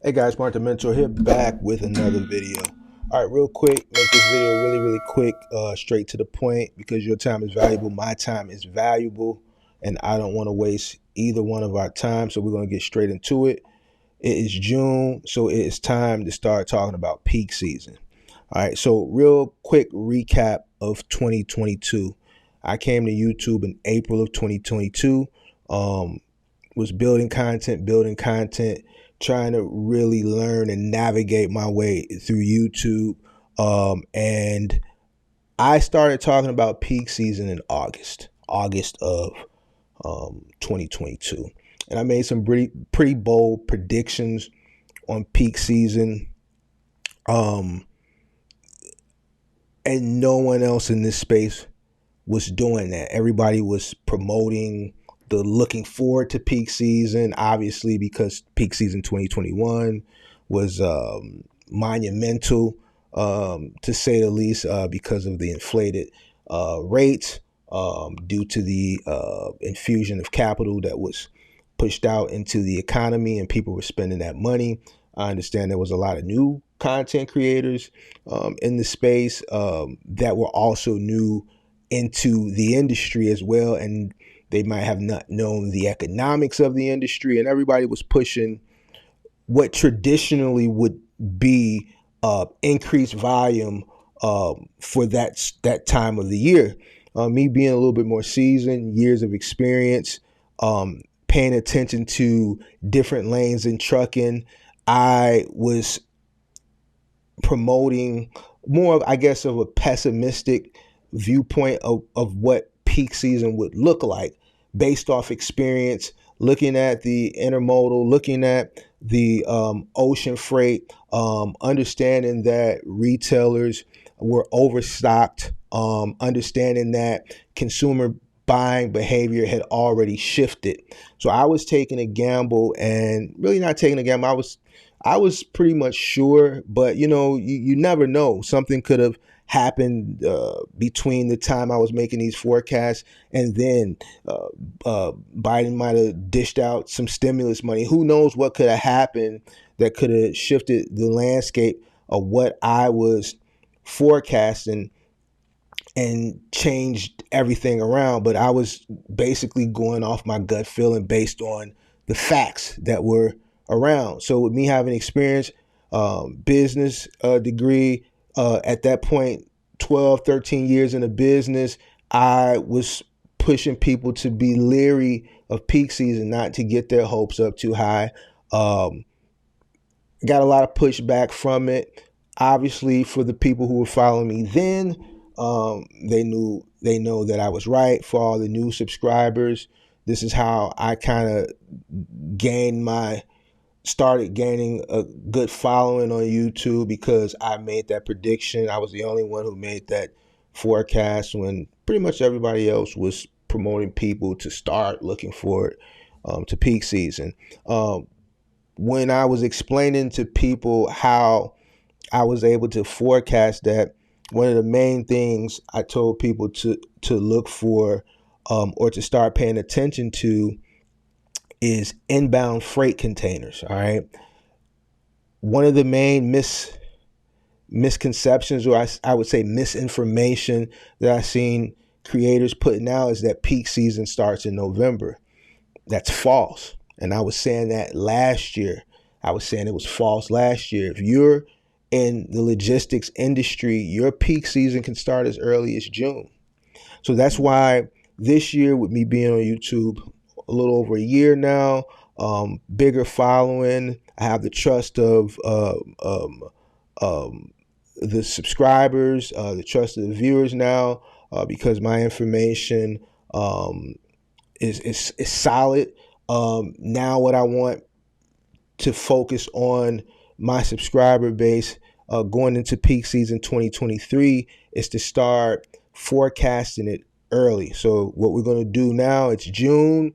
Hey guys, Martin Mentor here, back with another video. All right, real quick, make this video really quick, straight to the point, because your time is valuable, my time is valuable, and I don't want to waste either one of our time, so we're going to get straight into it. It is June, so it is time to start talking about peak season. All right, so real quick recap of 2022. I came to YouTube in April of 2022, was building content, trying to really learn and navigate my way through YouTube. And I started talking about peak season in August of 2022. And I made some pretty bold predictions on peak season. And no one else in this space was doing that. Everybody was promoting the looking forward to peak season, obviously, because peak season 2021 was monumental, to say the least, because of the inflated rates, due to the infusion of capital that was pushed out into the economy, and people were spending that money. I understand there was a lot of new content creators in the space that were also new into the industry as well, and they might have not known the economics of the industry, and everybody was pushing what traditionally would be increased volume for that time of the year. Me being a little bit more seasoned, years of experience, paying attention to different lanes in trucking, I was promoting more, I guess, of a pessimistic viewpoint of what peak season would look like based off experience, looking at the intermodal, looking at the ocean freight, understanding that retailers were overstocked, understanding that consumer buying behavior had already shifted. So I was taking a gamble, and really not taking a gamble. I was pretty much sure, but you never know. Something could have happened between the time I was making these forecasts and then Biden might have dished out some stimulus money. Who knows what could have happened that could have shifted the landscape of what I was forecasting and changed everything around. But I was basically going off my gut feeling based on the facts that were around. So with me having experience, business degree, at that point, 12, 13 years in the business, I was pushing people to be leery of peak season, not to get their hopes up too high. Got a lot of pushback from it. Obviously, for the people who were following me then, they know that I was right. For all the new subscribers, this is how I kind of started gaining a good following on YouTube, because I made that prediction. I was the only one who made that forecast when pretty much everybody else was promoting people to start looking forward to peak season. When I was explaining to people how I was able to forecast that, one of the main things I told people to look for, or to start paying attention to, is inbound freight containers. All right. One of the main misconceptions, or I would say misinformation, that I've seen creators putting out is that peak season starts in November. That's false. And I was saying that last year. I was saying it was false last year. If you're in the logistics industry, your peak season can start as early as June. So that's why this year, with me being on YouTube a little over a year now, bigger following, I have the trust of the subscribers, the trust of the viewers now, because my information is solid. Now what I want to focus on my subscriber base going into peak season 2023 is to start forecasting it early. So what we're going to do now, it's June.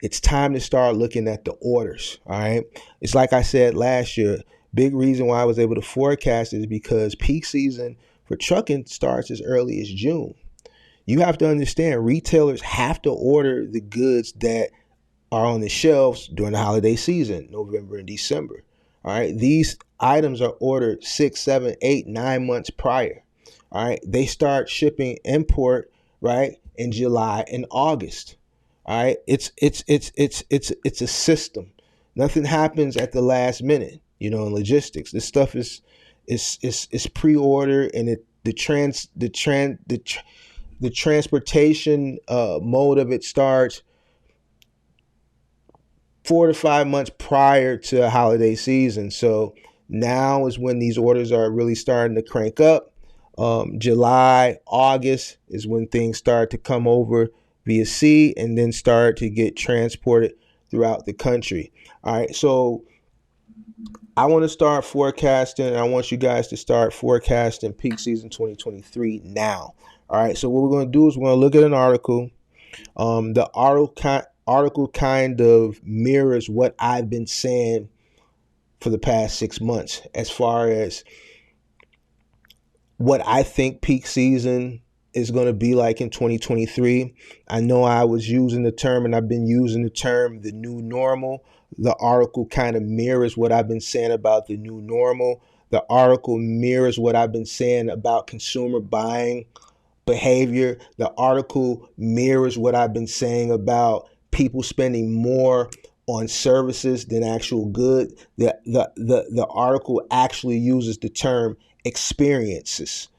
It's time to start looking at the orders. All right. It's like I said last year, big reason why I was able to forecast is because peak season for trucking starts as early as June. You have to understand, retailers have to order the goods that are on the shelves during the holiday season, November and December. All right, these items are ordered 6, 7, 8, 9 months prior. All right, they start shipping import right in July and August. All right, it's a system. Nothing happens at the last minute. In logistics, this stuff is pre-order, and the transportation mode of it starts 4 to 5 months prior to a holiday season. So now is when these orders are really starting to crank up. July, August is when things start to come over via sea and then start to get transported throughout the country. All right, so I want to start forecasting. I want you guys to start forecasting peak season 2023 now. All right, so what we're going to do is we're going to look at an article. The article kind of mirrors what I've been saying for the past 6 months as far as what I think peak season is going to be like in 2023. I know I was using the term, and I've been using the term, the new normal. The article kind of mirrors what I've been saying about the new normal. The article mirrors what I've been saying about consumer buying behavior. The article mirrors what I've been saying about people spending more on services than actual good. The article actually uses the term experiences.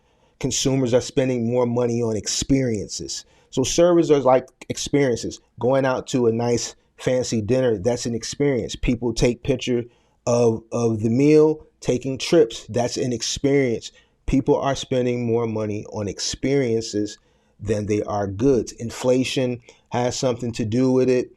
Consumers are spending more money on experiences. So services are like experiences. Going out to a nice fancy dinner, that's an experience. People take picture of the meal, taking trips, that's an experience. People are spending more money on experiences than they are goods. Inflation has something to do with it.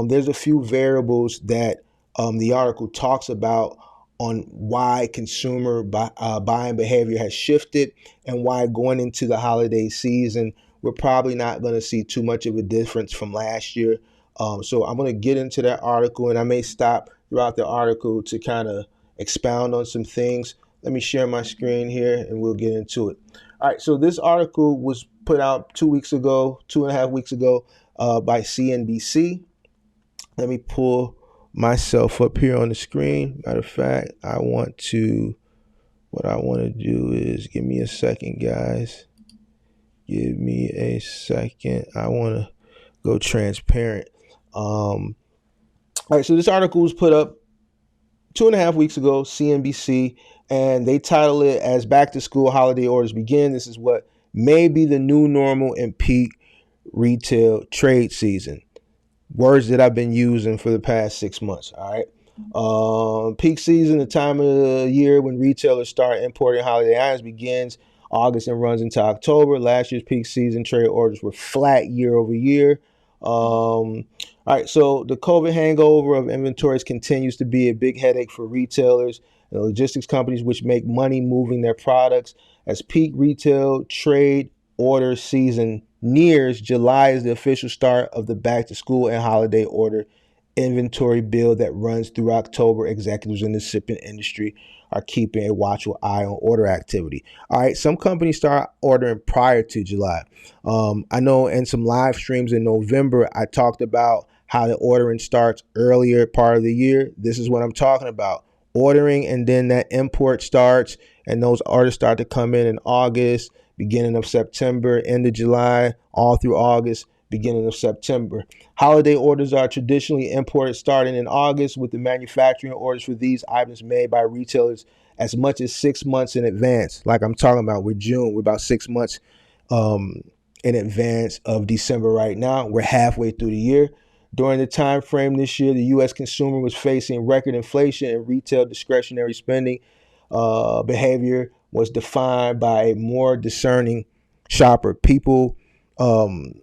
There's a few variables that the article talks about on why consumer buying behavior has shifted, and why going into the holiday season, we're probably not going to see too much of a difference from last year. So I'm going to get into that article, and I may stop throughout the article to kind of expound on some things. Let me share my screen here and we'll get into it. All right, so this article was put out 2 weeks ago, 2.5 weeks ago, by CNBC. Let me pull myself up here on the screen. Matter of fact, what I want to do is, give me a second, guys. Give me a second. I want to go transparent. All right, so this article was put up 2.5 weeks ago, CNBC, and they title it as "Back to School Holiday Orders Begin." This is what may be the new normal in peak retail trade season. Words that I've been using for the past 6 months. All right. Peak season, the time of the year when retailers start importing holiday items, begins August and runs into October. Last year's peak season trade orders were flat year over year. All right, so the COVID hangover of inventories continues to be a big headache for retailers and logistics companies, which make money moving their products. As peak retail trade order season nears, July is the official start of the back to school and holiday order inventory build that runs through October. Executives in the shipping industry are keeping a watchful eye on order activity. All right, some companies start ordering prior to July. I know in some live streams in November, I talked about how the ordering starts earlier part of the year. This is what I'm talking about. Ordering, and then that import starts, and those orders start to come in August, beginning of September, end of July, all through August, beginning of September. Holiday orders are traditionally imported starting in August, with the manufacturing orders for these items made by retailers as much as 6 months in advance. Like I'm talking about with June, we're about 6 months in advance of December right now. We're halfway through the year. During the time frame this year, the U.S. consumer was facing record inflation, and retail discretionary spending behavior was defined by a more discerning shopper. People aren't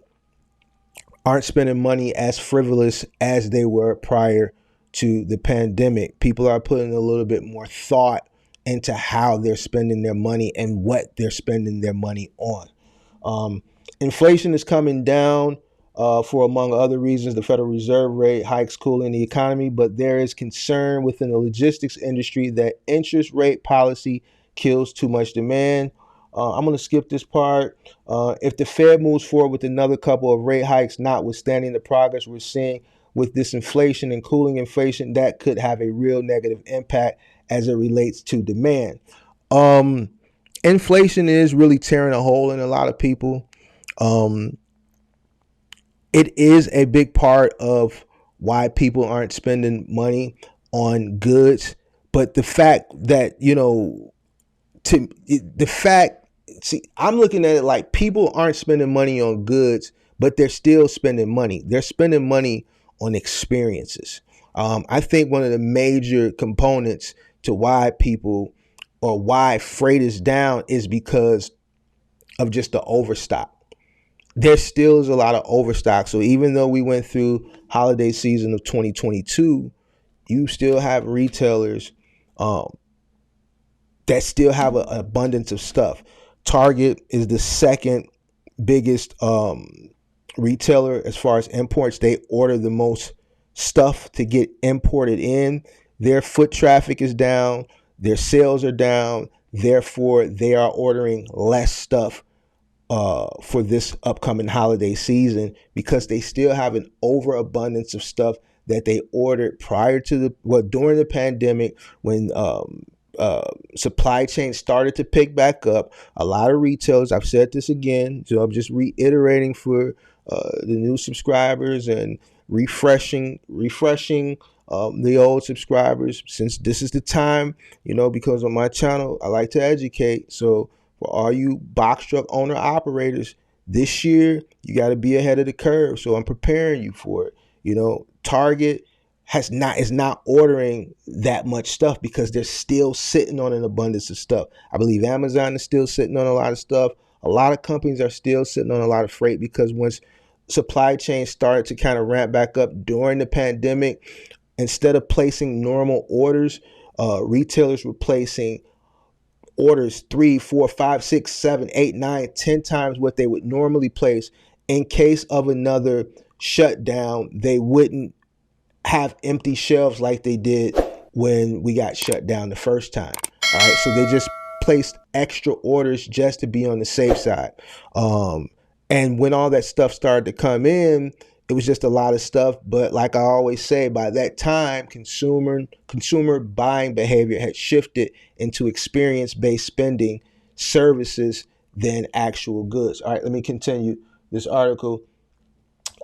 spending money as frivolous as they were prior to the pandemic. People are putting a little bit more thought into how they're spending their money and what they're spending their money on. Inflation is coming down for, among other reasons, the Federal Reserve rate hikes cooling the economy, but there is concern within the logistics industry that interest rate policy kills too much demand. I'm going to skip this part. If the Fed moves forward with another couple of rate hikes, notwithstanding the progress we're seeing with this inflation and cooling inflation, that could have a real negative impact as it relates to demand. Um, Inflation is really tearing a hole in a lot of people. Um, it is a big part of why people aren't spending money on goods. But the fact that, to the fact, see, I'm looking at it like people aren't spending money on goods, but they're still spending money. They're spending money on experiences. I think one of the major components to why people or why freight is down is because of just the overstock. There still is a lot of overstock. So even though we went through holiday season of 2022, you still have retailers um, that still have an abundance of stuff. Target is the second biggest retailer as far as imports. They order the most stuff to get imported in. Their foot traffic is down. Their sales are down. Therefore, they are ordering less stuff for this upcoming holiday season because they still have an overabundance of stuff that they ordered prior to during the pandemic when supply chain started to pick back up. A lot of retailers, I've said this again, so I'm just reiterating for the new subscribers and refreshing the old subscribers, since this is the time, because on my channel I like to educate. So for all you box truck owner operators, this year you got to be ahead of the curve. So I'm preparing you for it. Target is not ordering that much stuff because they're still sitting on an abundance of stuff. I believe Amazon is still sitting on a lot of stuff. A lot of companies are still sitting on a lot of freight because once supply chain started to kind of ramp back up during the pandemic, instead of placing normal orders, retailers were placing orders 3, 4, 5, 6, 7, 8, 9, 10 times what they would normally place. In case of another shutdown, they wouldn't have empty shelves like they did when we got shut down the first time. All right, so they just placed extra orders just to be on the safe side. And when all that stuff started to come in, it was just a lot of stuff. But like I always say, by that time, consumer buying behavior had shifted into experience-based spending, services, than actual goods. All right, let me continue this article.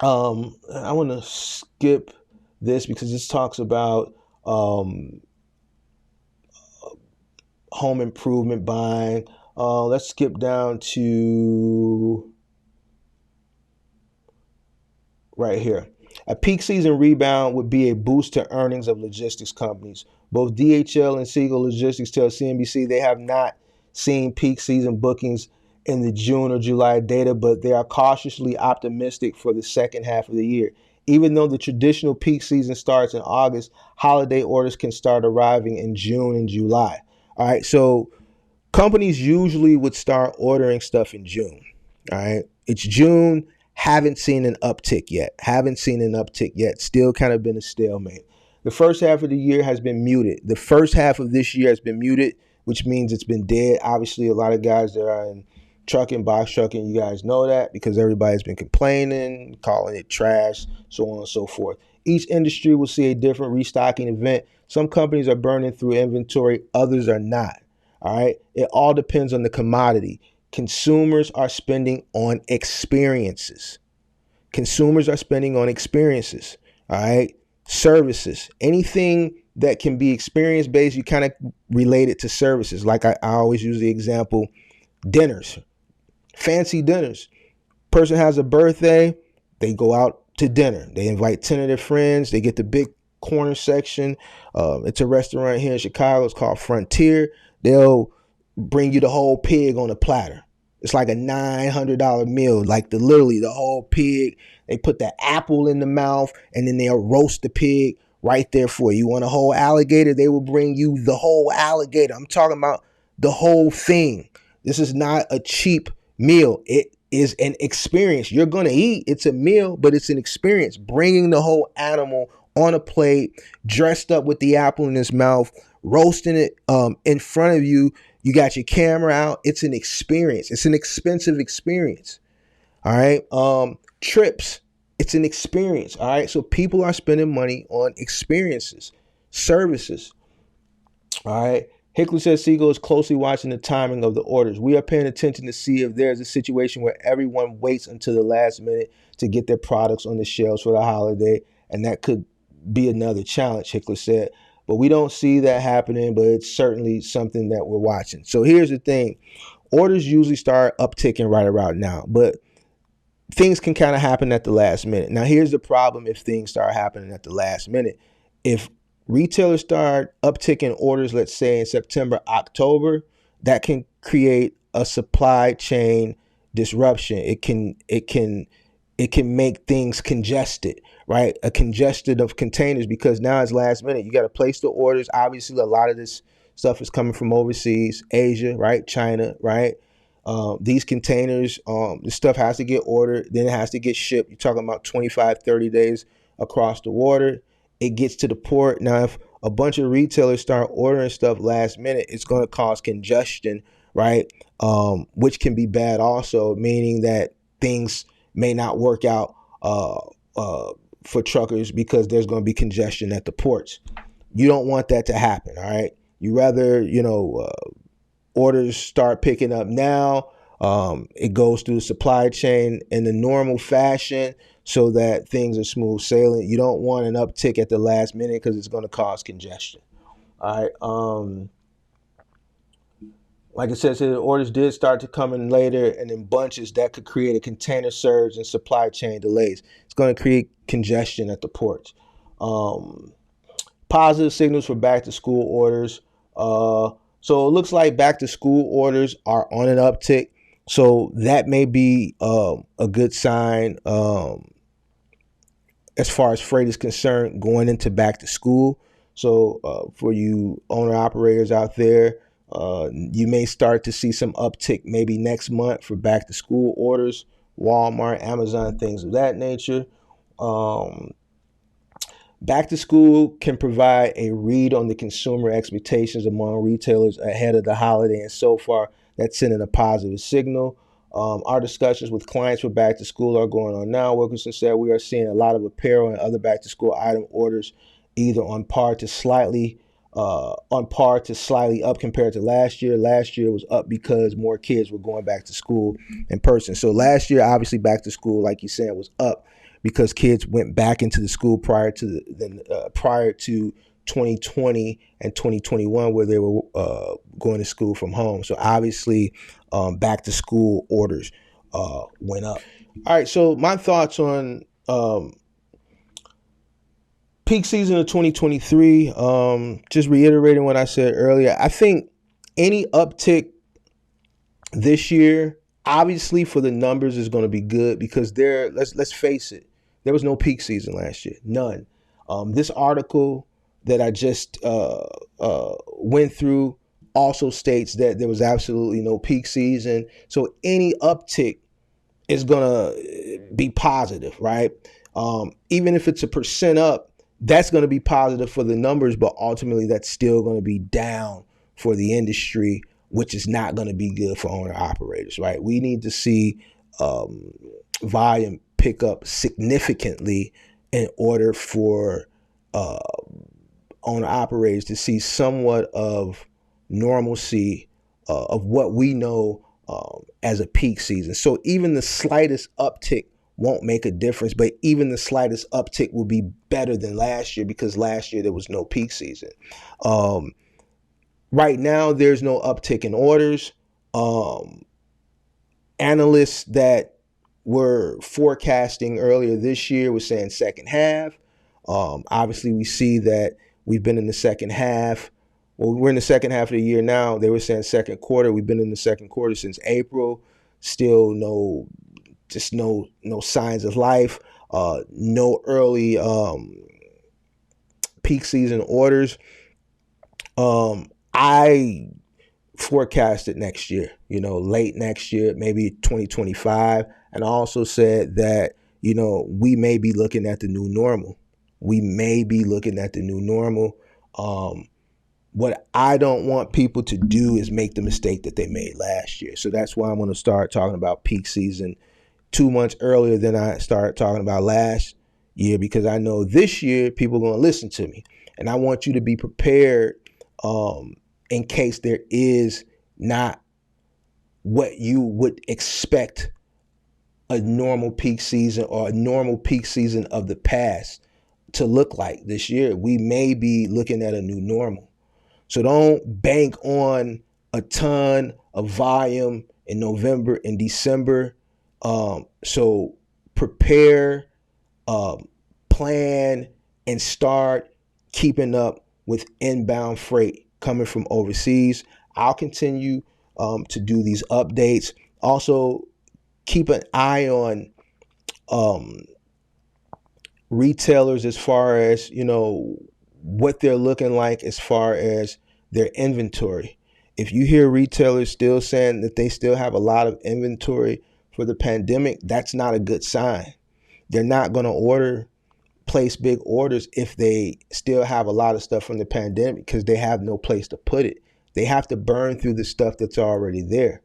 I want to skip this because this talks about home improvement buying. Let's skip down to right here. A peak season rebound would be a boost to earnings of logistics companies. Both DHL and Seagull Logistics tell CNBC they have not seen peak season bookings in the June or July data, but they are cautiously optimistic for the second half of the year. Even though the traditional peak season starts in August, holiday orders can start arriving in June and July. All right, so companies usually would start ordering stuff in June. All right, it's June. Haven't seen an uptick yet. Still kind of been a stalemate. The first half of the year has been muted. The first half of this year has been muted, which means it's been dead. Obviously, a lot of guys that are in trucking, box trucking, you guys know that because everybody's been complaining, calling it trash, so on and so forth. Each industry will see a different restocking event. Some companies are burning through inventory, others are not. All right. It all depends on the commodity. Consumers are spending on experiences. All right. Services. Anything that can be experience based, you kind of relate it to services. Like I always use the example, dinners, fancy dinners. Person has a birthday, they go out to dinner. They invite 10 of their friends. They get the big corner section. It's a restaurant here in Chicago. It's called Frontier. They'll bring you the whole pig on a platter. It's like a $900 meal, like literally the whole pig. They put the apple in the mouth and then they'll roast the pig right there for you. You want a whole alligator? They will bring you the whole alligator. I'm talking about the whole thing. This is not a cheap meal. It is an experience. You're going to eat. It's a meal, but it's an experience. Bringing the whole animal on a plate, dressed up with the apple in his mouth, roasting it in front of you. You got your camera out. It's an experience. It's an expensive experience. All right. Trips It's an experience. All right. So people are spending money on experiences, services. All right. Hickley says Siegel is closely watching the timing of the orders. We are paying attention to see if there's a situation where everyone waits until the last minute to get their products on the shelves for the holiday, and that could be another challenge, Hickley said. But we don't see that happening, but it's certainly something that we're watching. So here's the thing. Orders usually start upticking right around now, but things can kind of happen at the last minute. Now, here's the problem if things start happening at the last minute. If retailers start upticking orders, let's say in September, October, that can create a supply chain disruption. It can make things congested, right? A congested of containers, because now it's last minute. You got to place the orders. Obviously, a lot of this stuff is coming from overseas, Asia, right? China, right? These containers, the stuff has to get ordered, then it has to get shipped. You're talking about 25, 30 days across the water. It gets to the port. Now, if a bunch of retailers start ordering stuff last minute, it's going to cause congestion, right? Which can be bad also, meaning that things may not work out for truckers because there's going to be congestion at the ports. You don't want that to happen, all right? You rather, orders start picking up now. It goes through the supply chain in the normal fashion so that things are smooth sailing. You don't want an uptick at the last minute because it's going to cause congestion. All right. Like it says here, orders did start to come in later and in bunches. That could create a container surge and supply chain delays. It's going to create congestion at the ports. Positive signals for back to school orders. So it looks like back to school orders are on an uptick. So that may be a good sign as far as freight is concerned going into back to school. So for you owner operators out there, you may start to see some uptick maybe next month for back to school orders, Walmart, Amazon, things of that nature. Back to school can provide a read on the consumer expectations among retailers ahead of the holiday, and so far that's sending a positive signal. Our discussions with clients for back to school are going on now. Wilkinson said we are seeing a lot of apparel and other back to school item orders either on par to slightly up compared to last year. Last year was up because more kids were going back to school in person. So last year, obviously, back to school, like you said, was up because kids went back into the school prior to 2020 and 2021, where they were going to school from home. So obviously, back to school orders went up. All right, so my thoughts on peak season of 2023, just reiterating what I said earlier, I think any uptick this year, obviously for the numbers, is going to be good because let's face it, there was no peak season last year, none. This article that I just went through also states that there was absolutely no peak season. So any uptick is going to be positive, right? Even if it's 1% up, that's going to be positive for the numbers, but ultimately that's still going to be down for the industry, which is not going to be good for owner operators, right? We need to see volume pick up significantly in order for owner operators to see somewhat of normalcy of what we know as a peak season. So even the slightest uptick won't make a difference, but even the slightest uptick will be better than last year because last year there was no peak season. Right now, there's no uptick in orders. Analysts that were forecasting earlier this year were saying second half. Obviously, we see that we've been in the second half. Well, we're in the second half of the year now. They were saying second quarter. We've been in the second quarter since April. Still no signs of life. No early peak season orders. I forecasted next year, late next year, maybe 2025. And I also said that, we may be looking at the new normal. What I don't want people to do is make the mistake that they made last year. So that's why I'm going to start talking about peak season 2 months earlier than I started talking about last year, because I know this year people are going to listen to me, and I want you to be prepared in case there is not what you would expect a normal peak season or a normal peak season of the past to look like this year. We may be looking at a new normal. So don't bank on a ton of volume in November and December. So prepare, plan, and start keeping up with inbound freight coming from overseas. I'll continue to do these updates. Also, keep an eye on retailers as far as, what they're looking like as far as their inventory. If you hear retailers still saying that they still have a lot of inventory for the pandemic, that's not a good sign. They're not going to place big orders if they still have a lot of stuff from the pandemic, because they have no place to put it. They have to burn through the stuff that's already there.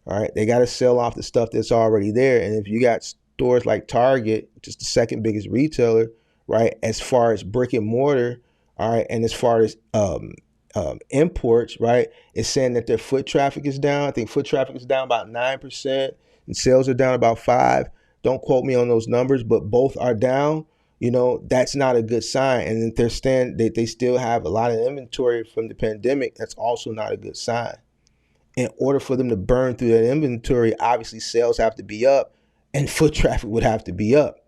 All right, they got to sell off the stuff that's already there. And if you got stores like Target, which is the second biggest retailer, right, as far as brick and mortar, all right, and as far as imports, right, it's saying that their foot traffic is down. I think foot traffic is down about 9%, and sales are down about 5%. Don't quote me on those numbers, but both are down. That's not a good sign. And if they still have a lot of inventory from the pandemic, that's also not a good sign. In order for them to burn through that inventory, obviously sales have to be up and foot traffic would have to be up.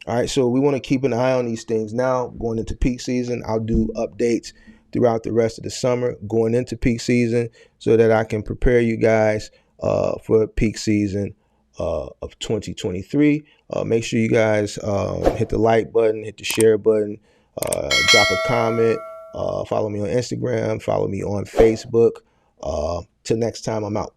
All right, so we want to keep an eye on these things now. Going into peak season, I'll do updates throughout the rest of the summer going into peak season so that I can prepare you guys for peak season of 2023. Make sure you guys hit the like button, hit the share button, drop a comment, follow me on Instagram, follow me on Facebook. Till next time, I'm out.